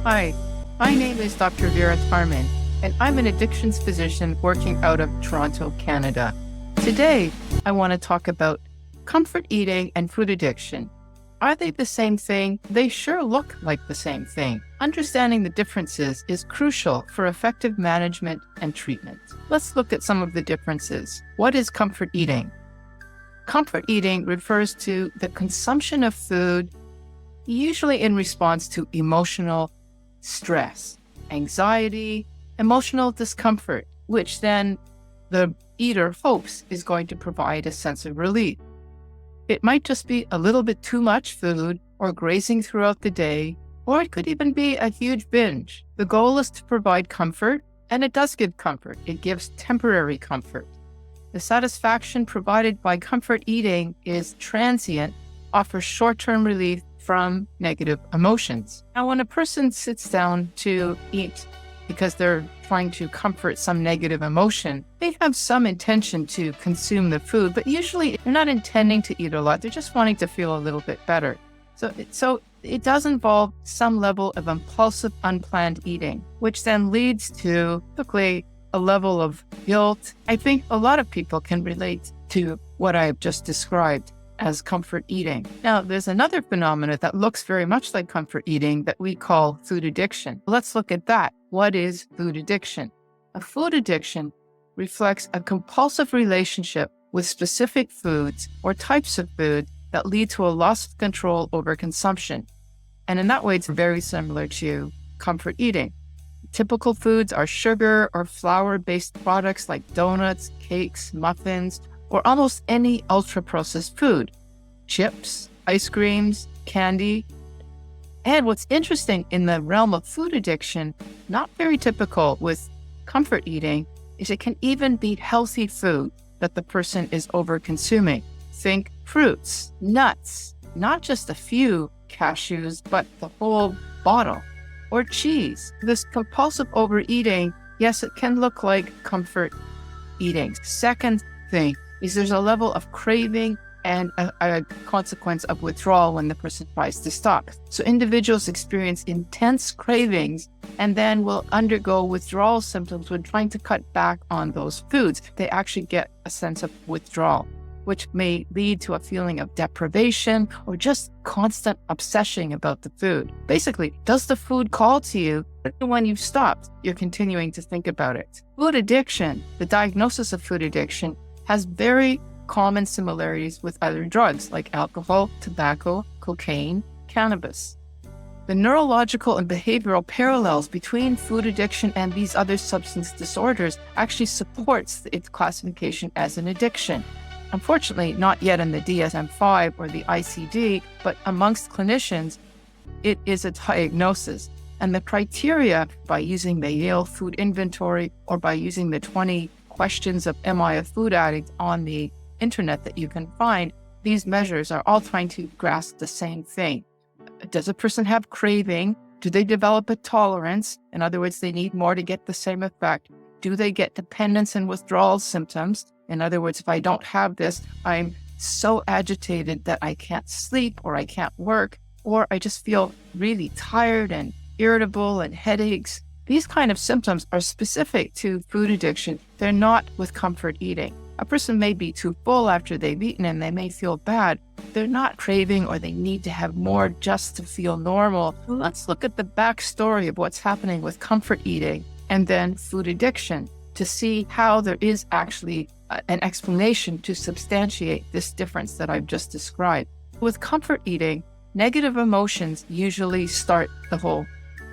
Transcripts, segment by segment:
Hi, my name is Dr. Vera Tarman, and I'm an addictions physician working out of Toronto, Canada. Today, I want to talk about comfort eating and food addiction. Are they the same thing? They sure look like the same thing. Understanding the differences is crucial for effective management and treatment. Let's look at some of the differences. What is comfort eating? Comfort eating refers to the consumption of food, usually in response to emotional stress, anxiety, emotional discomfort, which then the eater hopes is going to provide a sense of relief. It might just be a little bit too much food or grazing throughout the day, or it could even be a huge binge. The goal is to provide comfort, and it does give comfort. It gives temporary comfort. The satisfaction provided by comfort eating is transient, offers short-term relief from negative emotions. Now, when a person sits down to eat because they're trying to comfort some negative emotion, they have some intention to consume the food, but usually they're not intending to eat a lot. They're just wanting to feel a little bit better. So it does involve some level of impulsive, unplanned eating, which then leads to typically a level of guilt. I think a lot of people can relate to what I've just described as comfort eating. Now, there's another phenomenon that looks very much like comfort eating that we call food addiction. Let's look at that. What is food addiction? A food addiction reflects a compulsive relationship with specific foods or types of food that lead to a loss of control over consumption. And in that way, it's very similar to comfort eating. Typical foods are sugar or flour-based products like donuts, cakes, muffins, or almost any ultra-processed food, chips, ice creams, candy. And what's interesting in the realm of food addiction, not very typical with comfort eating, is it can even be healthy food that the person is over-consuming. Think fruits, nuts, not just a few cashews, but the whole bottle, or cheese. This compulsive overeating, yes, it can look like comfort eating. Second thing is there's a level of craving and a consequence of withdrawal when the person tries to stop. So individuals experience intense cravings and then will undergo withdrawal symptoms when trying to cut back on those foods. They actually get a sense of withdrawal, which may lead to a feeling of deprivation or just constant obsessing about the food. Basically, does the food call to you? When you've stopped, you're continuing to think about it. Food addiction, the diagnosis of food addiction, has very common similarities with other drugs like alcohol, tobacco, cocaine, cannabis. The neurological and behavioral parallels between food addiction and these other substance disorders actually supports its classification as an addiction. Unfortunately, not yet in the DSM-5 or the ICD, but amongst clinicians, it is a diagnosis. And the criteria, by using the Yale Food Inventory or by using the 20 questions of am I a food addict on the internet that you can find, these measures are all trying to grasp the same thing. Does a person have craving? Do they develop a tolerance? In other words, they need more to get the same effect. Do they get dependence and withdrawal symptoms? In other words, if I don't have this, I'm so agitated that I can't sleep or I can't work, or I just feel really tired and irritable and headaches. These kind of symptoms are specific to food addiction. They're not with comfort eating. A person may be too full after they've eaten and they may feel bad. They're not craving or they need to have more just to feel normal. Let's look at the backstory of what's happening with comfort eating and then food addiction to see how there is actually an explanation to substantiate this difference that I've just described. With comfort eating, negative emotions usually start the whole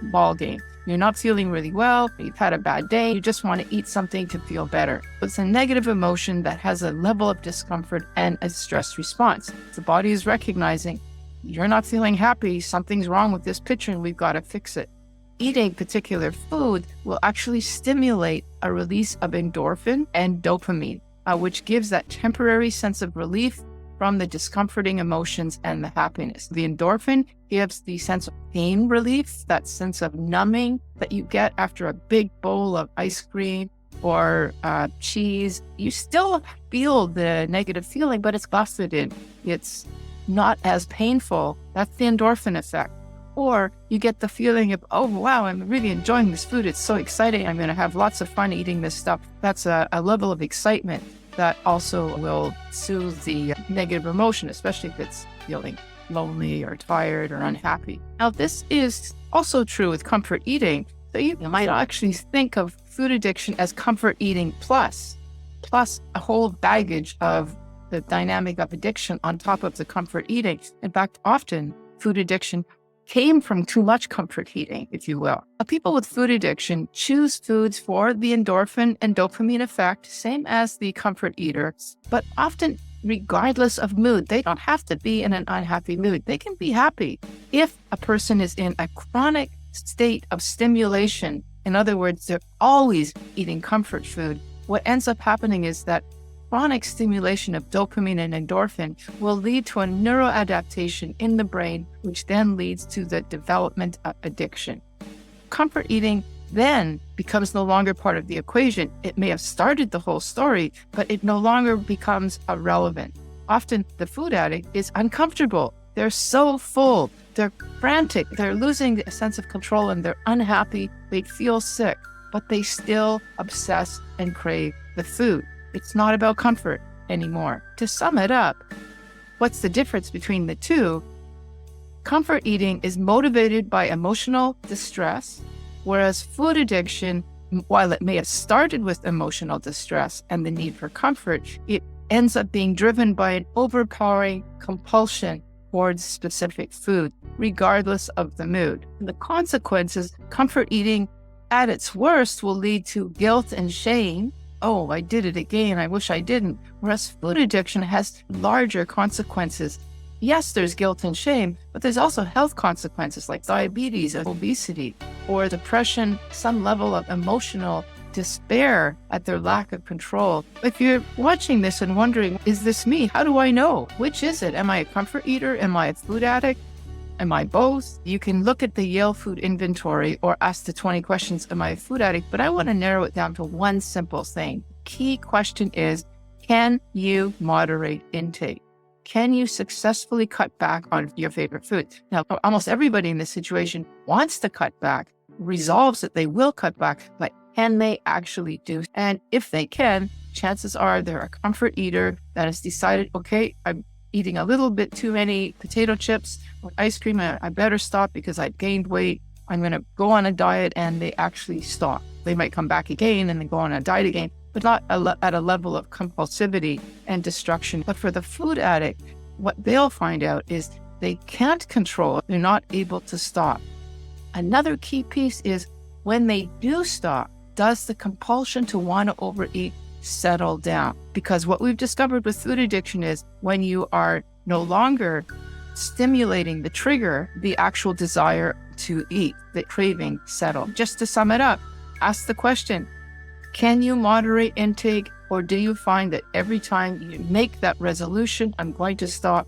ballgame. You're not feeling really well, you've had a bad day, you just want to eat something to feel better. It's a negative emotion that has a level of discomfort and a stress response. The body is recognizing you're not feeling happy, something's wrong with this picture and we've got to fix it. Eating particular food will actually stimulate a release of endorphin and dopamine, which gives that temporary sense of relief from the discomforting emotions and the happiness. The endorphin gives the sense of pain relief, that sense of numbing that you get after a big bowl of ice cream or cheese. You still feel the negative feeling, but it's buffeted. It's not as painful. That's the endorphin effect. Or you get the feeling of, oh, wow, I'm really enjoying this food. It's so exciting. I'm going to have lots of fun eating this stuff. That's a level of excitement that also will soothe the negative emotion, especially if it's feeling lonely or tired or unhappy. Now, this is also true with comfort eating. So you might actually think of food addiction as comfort eating plus a whole baggage of the dynamic of addiction on top of the comfort eating. In fact, often food addiction came from too much comfort eating, if you will. People with food addiction choose foods for the endorphin and dopamine effect, same as the comfort eater, but often regardless of mood. They don't have to be in an unhappy mood. They can be happy. If a person is in a chronic state of stimulation, in other words, they're always eating comfort food, what ends up happening is that chronic stimulation of dopamine and endorphin will lead to a neuroadaptation in the brain, which then leads to the development of addiction. Comfort eating then becomes no longer part of the equation. It may have started the whole story, but it no longer becomes irrelevant. Often the food addict is uncomfortable. They're so full. They're frantic. They're losing a sense of control and they're unhappy. They feel sick, but they still obsess and crave the food. It's not about comfort anymore. To sum it up, what's the difference between the two? Comfort eating is motivated by emotional distress, whereas food addiction, while it may have started with emotional distress and the need for comfort, it ends up being driven by an overpowering compulsion towards specific food, regardless of the mood. And the consequences, comfort eating at its worst will lead to guilt and shame. Oh, I did it again. I wish I didn't. Whereas food addiction has larger consequences. Yes, there's guilt and shame, but there's also health consequences like diabetes, obesity, or depression, some level of emotional despair at their lack of control. If you're watching this and wondering, is this me? How do I know? Which is it? Am I a comfort eater? Am I a food addict? Am I both? You can look at the Yale Food Inventory or ask the 20 questions, am I a food addict? But I want to narrow it down to one simple thing. Key question is, can you moderate intake? Can you successfully cut back on your favorite food? Now, almost everybody in this situation wants to cut back, resolves that they will cut back, but can they actually do? And if they can, chances are they're a comfort eater that has decided, okay, I'm eating a little bit too many potato chips or ice cream. I better stop because I've gained weight. I'm going to go on a diet, and they actually stop. They might come back again and then go on a diet again, but not at a level of compulsivity and destruction. But for the food addict, what they'll find out is they can't control it. They're not able to stop. Another key piece is when they do stop, does the compulsion to want to overeat settle down? Because what we've discovered with food addiction is when you are no longer stimulating the trigger, the actual desire to eat, the craving settle. Just to sum it up, ask the question, can you moderate intake, or do you find that every time you make that resolution, I'm going to stop,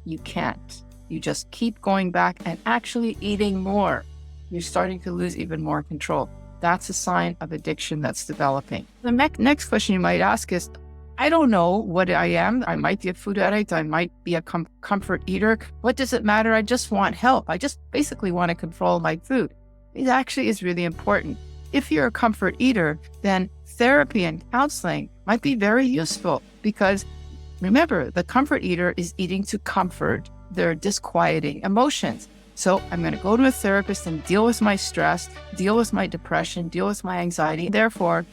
you can't? You just keep going back and actually eating more. You're starting to lose even more control. That's a sign of addiction that's developing. The next question you might ask is, I don't know what I am. I might be a food addict. I might be a comfort eater. What does it matter? I just want help. I just basically want to control my food. It actually is really important. If you're a comfort eater, then therapy and counseling might be very useful because remember, the comfort eater is eating to comfort their disquieting emotions. So I'm going to go to a therapist and deal with my stress, deal with my depression, deal with my anxiety. Therefore,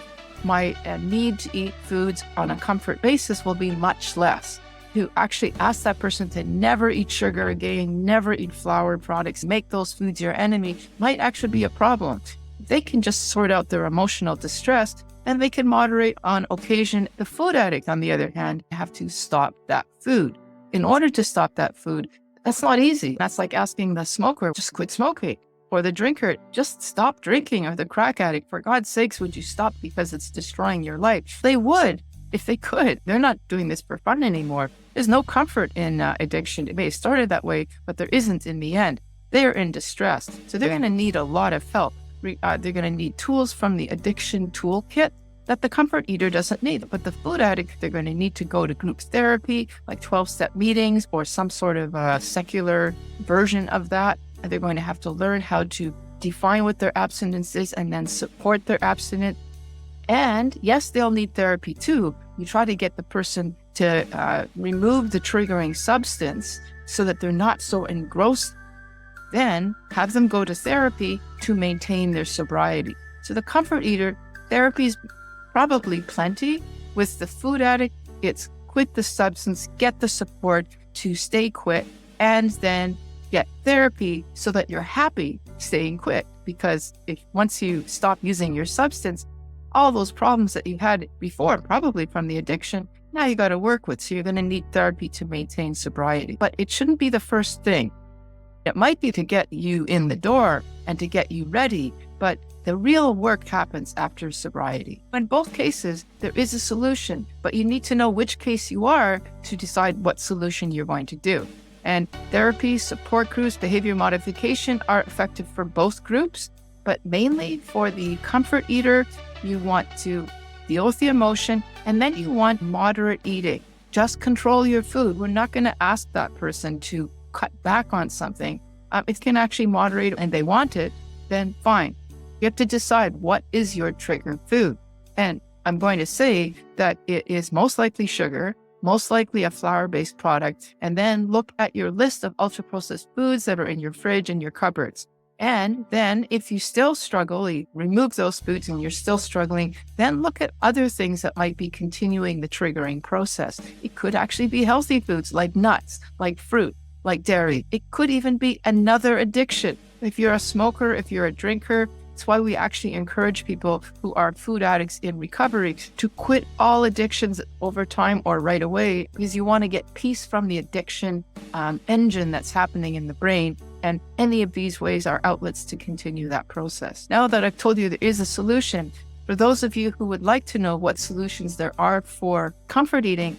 my need to eat foods on a comfort basis will be much less. To actually ask that person to never eat sugar again, never eat flour products, make those foods your enemy might actually be a problem. They can just sort out their emotional distress and they can moderate on occasion. The food addict, on the other hand, have to stop that food. In order to stop that food, that's not easy. That's like asking the smoker, just quit smoking, or the drinker, just stop drinking, or the crack addict, for God's sakes, would you stop because it's destroying your life? They would if they could. They're not doing this for fun anymore. There's no comfort in addiction. It may have started that way, but there isn't in the end. They're in distress. So they're going to need a lot of help. They're going to need tools from the addiction toolkit that the comfort eater doesn't need. But the food addict, they're going to need to go to group therapy, like 12-step meetings or some sort of secular version of that. and they're going to have to learn how to define what their abstinence is and then support their abstinence. And yes, they'll need therapy too. You try to get the person to remove the triggering substance so that they're not so engrossed. Then have them go to therapy to maintain their sobriety. So the comfort eater, therapy is probably plenty. With the food addict, it's quit the substance, get the support to stay quit, and then get therapy so that you're happy staying quit. Because if once you stop using your substance, all those problems that you had before, probably from the addiction, now you got to work with. So you're going to need therapy to maintain sobriety. But it shouldn't be the first thing. It might be to get you in the door and to get you ready, but the real work happens after sobriety. In both cases, there is a solution, but you need to know which case you are to decide what solution you're going to do. And therapy, support groups, behavior modification are effective for both groups, but mainly for the comfort eater, you want to deal with the emotion, and then you want moderate eating. Just control your food. We're not going to ask that person to cut back on something. If it can actually moderate and they want it, then fine. You have to decide what is your trigger food. And I'm going to say that it is most likely sugar, most likely a flour-based product, and then look at your list of ultra-processed foods that are in your fridge and your cupboards. And then if you still struggle, you remove those foods and you're still struggling, then look at other things that might be continuing the triggering process. It could actually be healthy foods like nuts, like fruit, like dairy. It could even be another addiction. If you're a smoker, if you're a drinker, it's why we actually encourage people who are food addicts in recovery to quit all addictions over time or right away, because you want to get peace from the addiction engine that's happening in the brain. And any of these ways are outlets to continue that process. Now that I've told you there is a solution, for those of you who would like to know what solutions there are for comfort eating,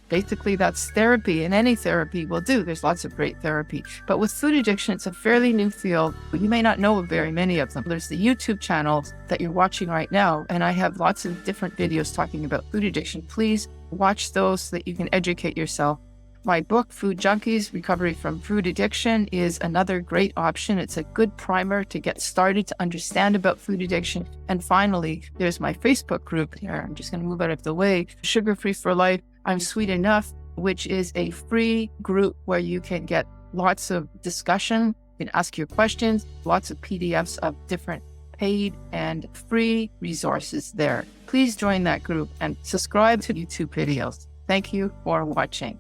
basically that's therapy, and any therapy will do. There's lots of great therapy. But with food addiction, it's a fairly new field. You may not know of very many of them. There's the YouTube channel that you're watching right now, and I have lots of different videos talking about food addiction. Please watch those so that you can educate yourself. My book, Food Junkies, Recovery from Food Addiction, is another great option. It's a good primer to get started to understand about food addiction. And finally, there's my Facebook group here. I'm just going to move out of the way. Sugar Free for Life, I'm Sweet Enough, which is a free group where you can get lots of discussion. You can ask your questions, lots of PDFs of different paid and free resources there. Please join that group and subscribe to YouTube videos. Thank you for watching.